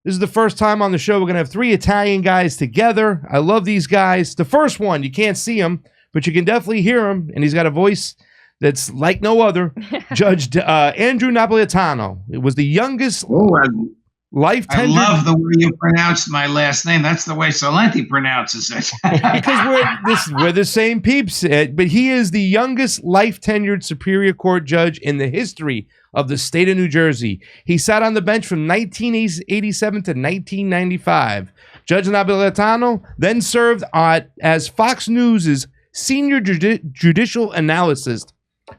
This is the first time on the show we're going to have three Italian guys together. I love these guys. The first one, you can't see him, but you can definitely hear him, and he's got a voice that's like no other. Judge Andrew Napolitano. It was the youngest life tenured. I love the way you pronounced my last name. That's the way Celente pronounces it. Because we're the same peeps. But he is the youngest life tenured Superior Court judge in the history of the state of New Jersey. He sat on the bench from 1987 to 1995. Judge Napolitano then served as Fox News' senior judicial analyst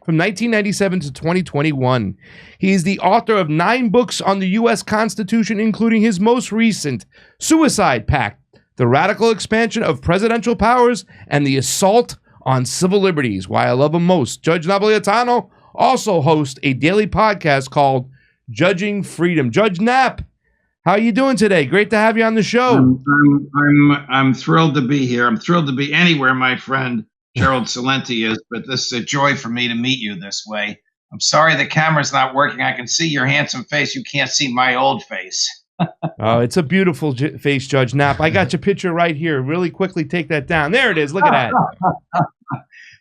from 1997 to 2021. He is the author of 9 books on the U.S. Constitution, including his most recent, Suicide Pact, The Radical Expansion of Presidential Powers, and The Assault on Civil Liberties. Why I love him most. Judge Napolitano also hosts a daily podcast called Judging Freedom. Judge Nap, how are you doing today? Great to have you on the show. I'm thrilled to be here. I'm thrilled to be anywhere, my friend Gerald Celente is, but this is a joy for me to meet you this way. I'm sorry the camera's not working. I can see your handsome face. You can't see my old face. Oh, it's a beautiful face, Judge Nap. I got your picture right here. Really quickly take that down. There it is. Look at that.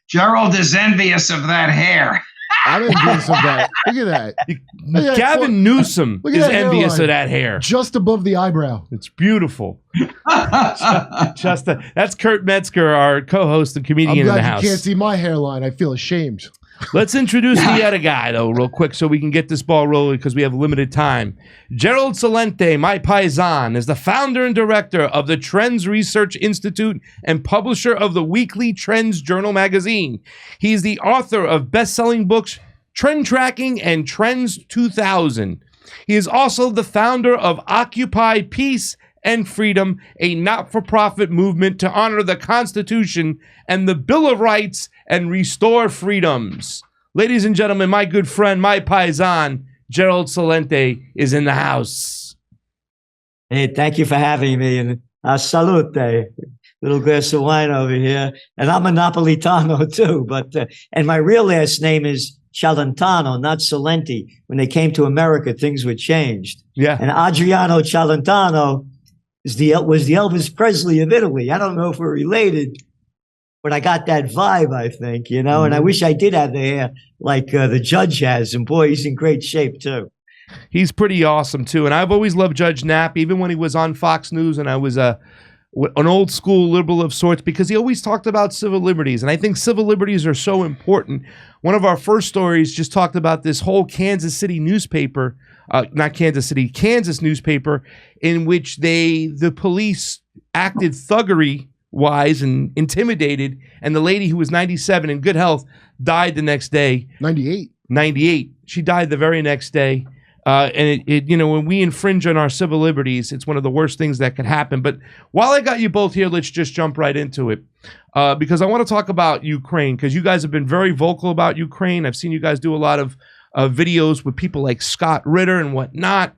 Gerald is envious of that hair. I'm envious of that. Look at that. Gavin Newsom is envious of that hair. Just above the eyebrow. It's beautiful. That's Kurt Metzger, our co-host and comedian in the house. You can't see my hairline. I feel ashamed. Let's introduce the other guy, though, real quick, so we can get this ball rolling because we have limited time. Gerald Celente, my paisan, is the founder and director of the Trends Research Institute and publisher of the weekly Trends Journal magazine. He's the author of best-selling books Trend Tracking and Trends 2000. He is also the founder of Occupy Peace and Freedom, a not-for-profit movement to honor the Constitution and the Bill of Rights and restore freedoms. Ladies and gentlemen, my good friend, my paisan, Gerald Celente, is in the house. Hey, thank you for having me, and salute, little glass of wine over here. And I'm a Napolitano too, but and my real last name is Celentano, not Celente. When they came to America, things were changed. Yeah. And Adriano Celentano was the Elvis Presley of Italy. I don't know if we're related, but I got that vibe, I think, you know, and I wish I did have the hair like the judge has. And boy, he's in great shape too. He's pretty awesome too. And I've always loved Judge Nap, even when he was on Fox News and I was an old school liberal of sorts, because he always talked about civil liberties. And I think civil liberties are so important. One of our first stories just talked about this whole Kansas City newspaper, Kansas newspaper, in which the police acted thuggery-wise and intimidated, and the lady who was 97 in good health died the next day. 98. She died the very next day. And when we infringe on our civil liberties, it's one of the worst things that could happen. But while I got you both here, let's just jump right into it. Because I want to talk about Ukraine, because you guys have been very vocal about Ukraine. I've seen you guys do a lot of videos with people like Scott Ritter and whatnot.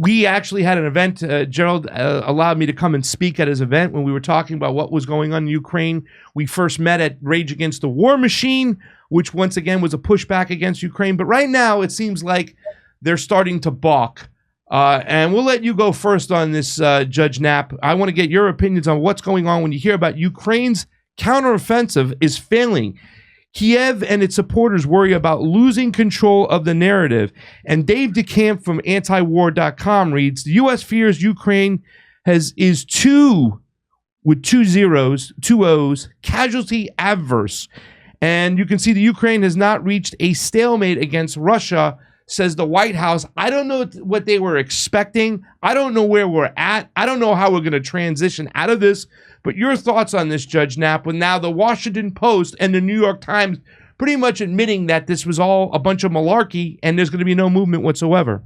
We actually had an event. Gerald allowed me to come and speak at his event when we were talking about what was going on in Ukraine. We first met at Rage Against the War Machine, which once again was a pushback against Ukraine. But right now it seems like they're starting to balk. And we'll let you go first on this, Judge Knapp. I want to get your opinions on what's going on when you hear about Ukraine's counteroffensive is failing. Kiev and its supporters worry about losing control of the narrative. And Dave DeCamp from antiwar.com reads, the U.S. fears Ukraine is two O's, casualty averse. And you can see the Ukraine has not reached a stalemate against Russia, says the White House. I don't know what they were expecting. I don't know where we're at. I don't know how we're going to transition out of this. But your thoughts on this, Judge Knapp, when now the Washington Post and the New York Times pretty much admitting that this was all a bunch of malarkey and there's going to be no movement whatsoever?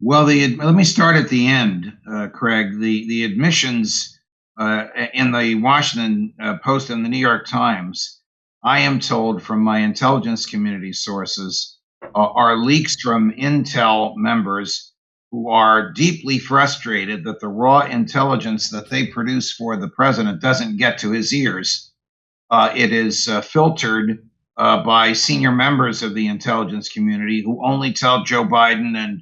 Well, let me start at the end, Craig. The admissions in the Washington Post and the New York Times, I am told from my intelligence community sources, are leaks from intel members who are deeply frustrated that the raw intelligence that they produce for the president doesn't get to his ears. It is filtered by senior members of the intelligence community who only tell Joe Biden and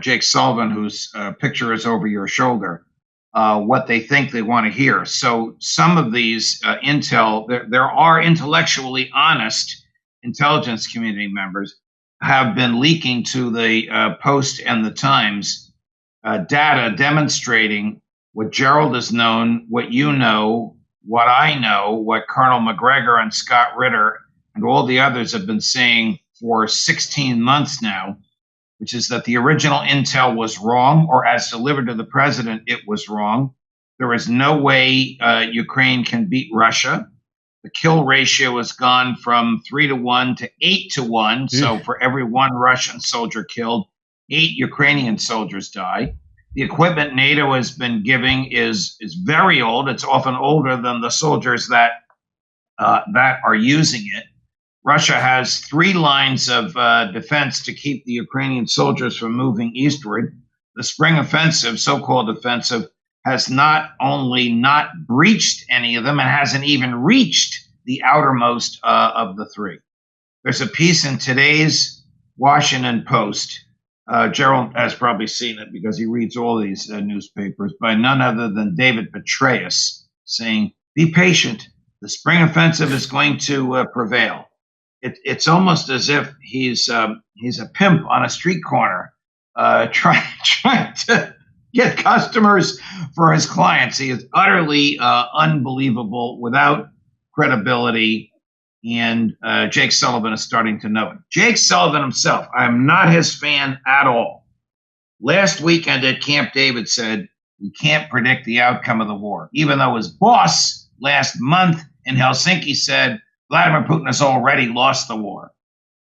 Jake Sullivan, whose picture is over your shoulder, what they think they want to hear. So some of these intel, there are intellectually honest intelligence community members have been leaking to the Post and the Times data demonstrating what Gerald has known, what you know, what I know, what Colonel McGregor and Scott Ritter and all the others have been saying for 16 months now, which is that the original intel was wrong, or as delivered to the president, it was wrong. There is no way Ukraine can beat Russia. The kill ratio has gone from 3-to-1 to 8-to-1. So for every one Russian soldier killed, 8 Ukrainian soldiers die. The equipment NATO has been giving is very old. It's often older than the soldiers that are using it. Russia has 3 lines of defense to keep the Ukrainian soldiers from moving eastward. The spring offensive, so-called offensive, has not only not breached any of them, it hasn't even reached the outermost of the 3. There's a piece in today's Washington Post. Gerald has probably seen it because he reads all these newspapers, by none other than David Petraeus, saying, "Be patient. The spring offensive is going to prevail." It's almost as if he's a pimp on a street corner, trying to get customers for his clients. He is utterly unbelievable, without credibility, and Jake Sullivan is starting to know it. Jake Sullivan himself, I am not his fan at all. Last weekend at Camp David said, we can't predict the outcome of the war, even though his boss last month in Helsinki said, Vladimir Putin has already lost the war.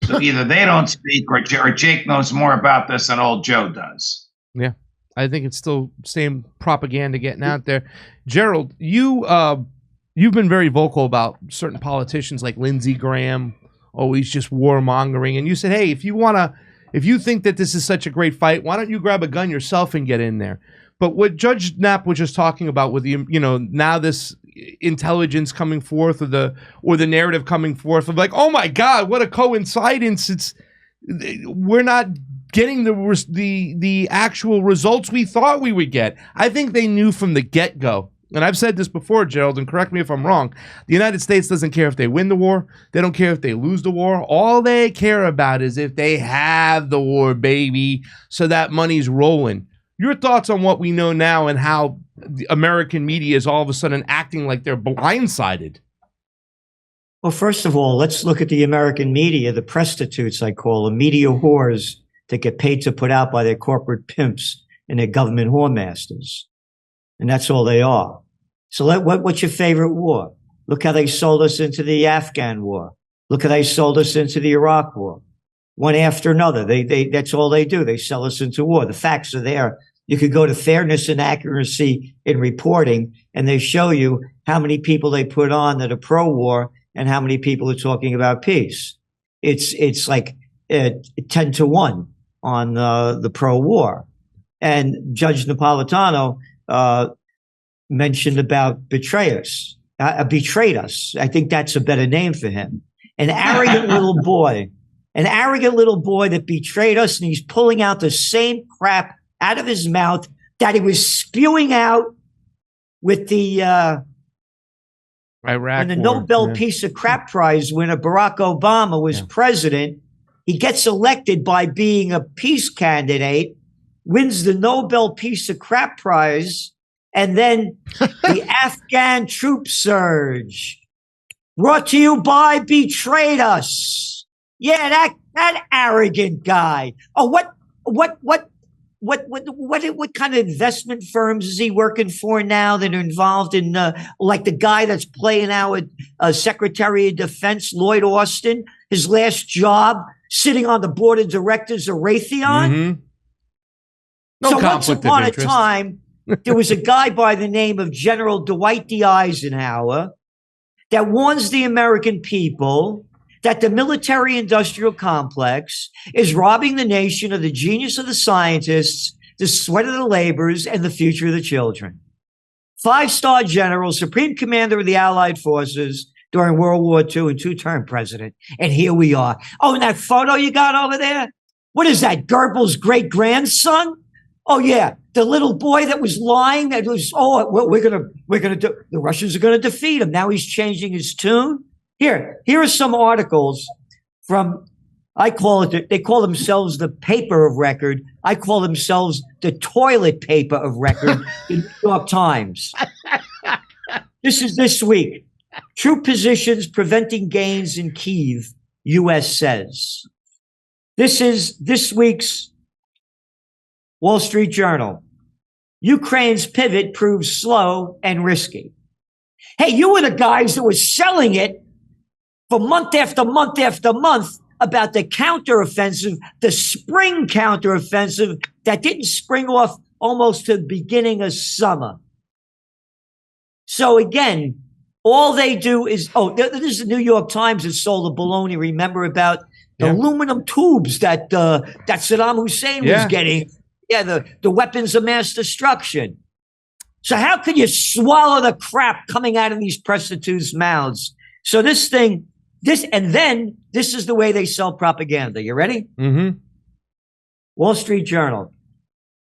So either they don't speak or Jake knows more about this than old Joe does. Yeah, I think it's still same propaganda getting out there. Gerald, you've been very vocal about certain politicians like Lindsey Graham, always just warmongering. And you said, hey, if you think that this is such a great fight, why don't you grab a gun yourself and get in there? But what Judge Knapp was just talking about with the, now this intelligence coming forth, or the narrative coming forth of like, oh my God, what a coincidence! We're not getting the actual results we thought we would get. I think they knew from the get-go. And I've said this before, Gerald, and correct me if I'm wrong. The United States doesn't care if they win the war. They don't care if they lose the war. All they care about is if they have the war, baby, so that money's rolling. Your thoughts on what we know now and how the American media is all of a sudden acting like they're blindsided? Well, first of all, let's look at the American media, the prostitutes, I call them, media whores that get paid to put out by their corporate pimps and their government whoremasters. And that's all they are. So what's your favorite war? Look how they sold us into the Afghan war. Look how they sold us into the Iraq war. One after another. That's all they do. They sell us into war. The facts are there. You could go to fairness and accuracy in reporting, and they show you how many people they put on that are pro-war and how many people are talking about peace. It's like 10-to-1 on the pro-war. And Judge Napolitano mentioned about betrayed us. I think that's a better name for him. An arrogant little boy. An arrogant little boy that betrayed us, and he's pulling out the same crap out of his mouth that he was spewing out with the Iraq when the war. Nobel Peace of Crap Prize winner Barack Obama was president. He gets elected by being a peace candidate, wins the Nobel Peace of Crap Prize, and then the Afghan troop surge. Brought to you by Betrayed Us. Yeah, that arrogant guy. Oh, what kind of investment firms is he working for now that are involved in like the guy that's playing out with Secretary of Defense Lloyd Austin, his last job sitting on the board of directors of Raytheon? Mm-hmm. No so once conflict upon of a interest. time, there was a guy by the name of General Dwight D. Eisenhower that warns the American people that the military-industrial complex is robbing the nation of the genius of the scientists, the sweat of the laborers, and the future of the children. 5-star general, supreme commander of the Allied forces during World War II and 2-term president. And here we are. Oh, and that photo you got over there? What is that, Goebbels' great-grandson? Oh, yeah, the little boy that was lying, that was, we're gonna do, the Russians are gonna defeat him. Now he's changing his tune. Here are some articles from, they call themselves the paper of record. I call themselves the toilet paper of record, the New York Times. This is this week. True positions preventing gains in Kyiv, U.S. says. This is this week's Wall Street Journal. Ukraine's pivot proves slow and risky. Hey, you were the guys that were selling it for month after month after month about the counteroffensive, the spring counteroffensive that didn't spring off almost to the beginning of summer. So again, all they do is, this is the New York Times that sold the baloney. Remember about the aluminum tubes that Saddam Hussein was getting? Yeah, the weapons of mass destruction. So how could you swallow the crap coming out of these prostitutes' mouths? So this is the way they sell propaganda. You ready? Mm-hmm. Wall Street Journal.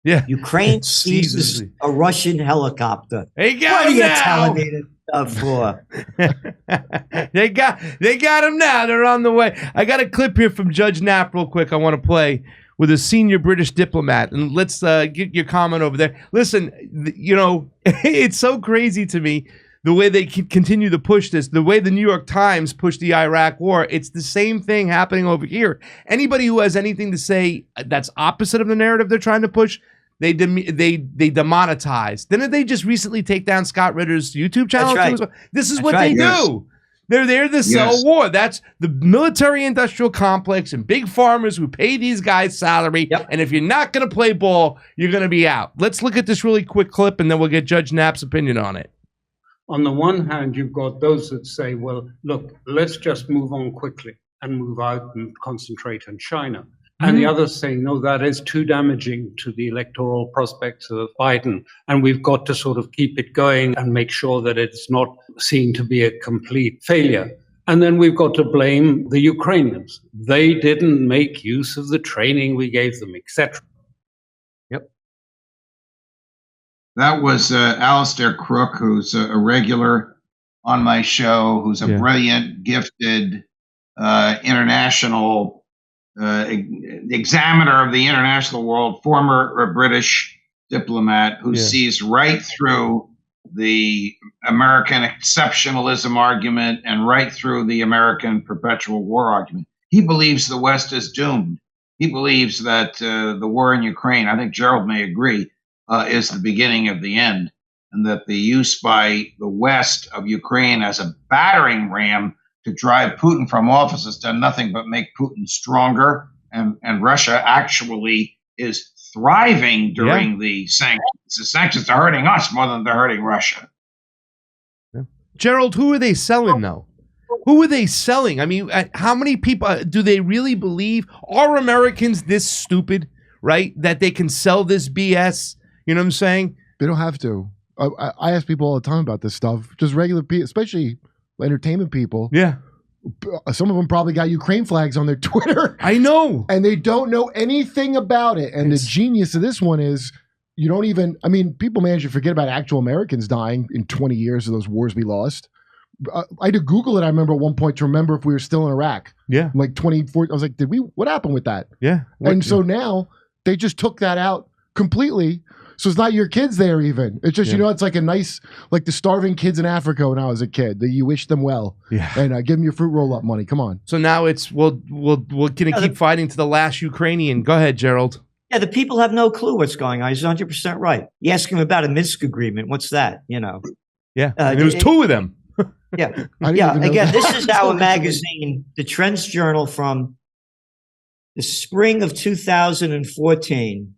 Yeah. Ukraine seizes a Russian helicopter. They got what him are you now. telling me this stuff for? They got him now. They're on the way. I got a clip here from Judge Knapp real quick I want to play with a senior British diplomat. And let's get your comment over there. Listen, it's so crazy to me the way they continue to push this, the way the New York Times pushed the Iraq war. It's the same thing happening over here. Anybody who has anything to say that's opposite of the narrative they're trying to push, they demonetize. Didn't they just recently take down Scott Ritter's YouTube channel? That's right. This is what they do. They're there to sell war. That's the military-industrial complex and big farmers who pay these guys salary. Yep. And if you're not going to play ball, you're going to be out. Let's look at this really quick clip, and then we'll get Judge Knapp's opinion on it. On the one hand, you've got those that say, well, look, let's just move on quickly and move out and concentrate on China. And the others say, no, that is too damaging to the electoral prospects of Biden. And we've got to sort of keep it going and make sure that it's not seen to be a complete failure. And then we've got to blame the Ukrainians. They didn't make use of the training we gave them, etc. Yep. That was Alistair Crook, who's a regular on my show, who's a brilliant, gifted international examiner of the international world, former British diplomat who sees right through the American exceptionalism argument and right through the American perpetual war argument. He believes the West is doomed. He believes that the war in Ukraine, I think Gerald may agree, is the beginning of the end, and that the use by the West of Ukraine as a battering ram to drive Putin from office has done nothing but make Putin stronger, and Russia actually is thriving during the sanctions. The sanctions are hurting us more than they're hurting Russia. Gerald, who are they selling, though? Who are they selling? I mean, how many people do they really believe? Are Americans this stupid, right, that they can sell this BS? You know what I'm saying? They don't have to. I ask people all the time about this stuff, just regular people, especially entertainment people. Yeah. Some of them probably got Ukraine flags on their Twitter. I know. And they don't know anything about it. And the genius of this one is you don't even, people manage to forget about actual Americans dying in 20 years of those wars we lost. I had to Google it, I remember at one point, to remember if we were still in Iraq. Yeah. Like 2014. I was like, what happened with that? Yeah. So now they just took that out completely. So it's not your kids there even. It's just, it's like a nice, like the starving kids in Africa when I was a kid, that you wish them well. Yeah. And give them your fruit roll-up money. Come on. So now it's, we're going to keep fighting to the last Ukrainian. Go ahead, Gerald. Yeah, the people have no clue what's going on. He's 100% right. You ask him about a Minsk agreement. What's that? Yeah. And there was two of them. Yeah. Again, this is our magazine, the Trends Journal from the spring of 2014.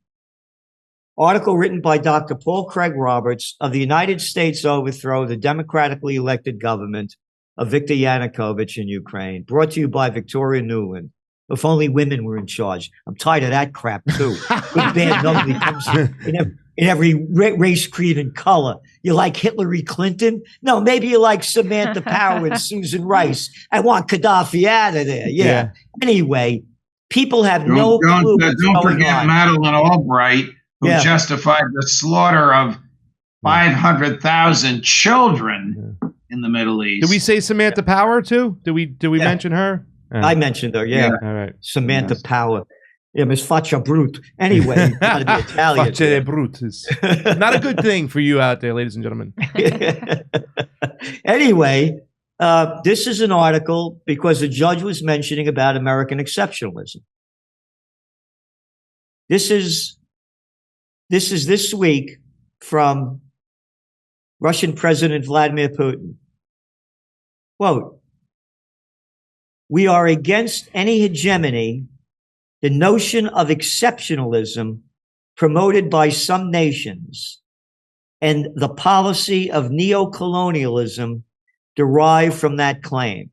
Article written by Dr. Paul Craig Roberts of the United States overthrow the democratically elected government of Viktor Yanukovych in Ukraine. Brought to you by Victoria Nuland. If only women were in charge. I'm tired of that crap too. Good, bad, and ugly comes in every race, creed, and color. You like Hillary Clinton? No, maybe you like Samantha Power and Susan Rice. I want Gaddafi out of there. Yeah. Anyway, People have no clue what's don't going forget on. Madeleine Albright, who Yeah. justified the slaughter of 500,000 children in the Middle East. Did we say Samantha Power too? Did we Yeah. mention her? I mentioned her, yeah. All right. Samantha Yes. Power. Yeah, Miss Faccia Brute. Anyway, gotta be Italian. Faccia brute is not a good thing for you out there, ladies and gentlemen. Anyway, this is an article because the judge was mentioning about American exceptionalism. This is this week from Russian President Vladimir Putin. Quote, "We are against any hegemony, the notion of exceptionalism promoted by some nations, and the policy of neocolonialism derived from that claim."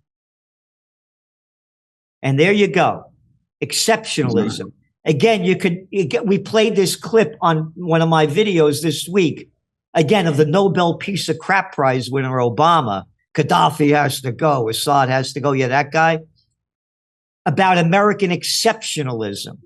And there you go. Exceptionalism. Again, we played this clip on one of my videos this week, again, of the Nobel Peace of Crap Prize winner, Obama. Gaddafi has to go. Assad has to go. Yeah, that guy. About American exceptionalism.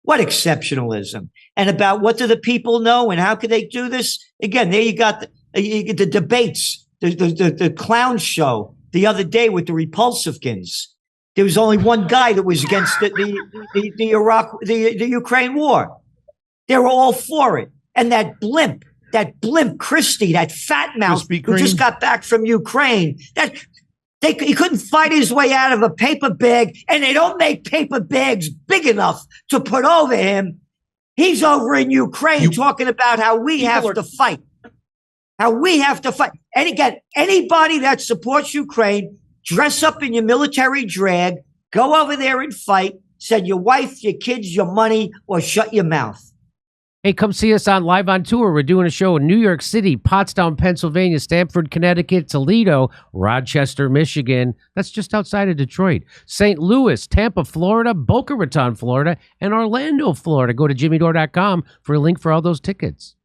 What exceptionalism? And about what do the people know and how could they do this? Again, there you got the debates, the clown show the other day with the Repulsivkins. There was only one guy that was against the Ukraine war. They were all for it. And that blimp Christie, that fat mouth who just got back from Ukraine, he couldn't fight his way out of a paper bag, and they don't make paper bags big enough to put over him. He's over in Ukraine talking about how we have to fight. How we have to fight. And again, anybody that supports Ukraine, dress up in your military drag, go over there and fight, send your wife, your kids, your money, or shut your mouth. Hey, come see us on Live on Tour. We're doing a show in New York City, Pottstown, Pennsylvania, Stamford, Connecticut, Toledo, Rochester, Michigan. That's just outside of Detroit. St. Louis, Tampa, Florida, Boca Raton, Florida, and Orlando, Florida. Go to jimmydore.com for a link for all those tickets.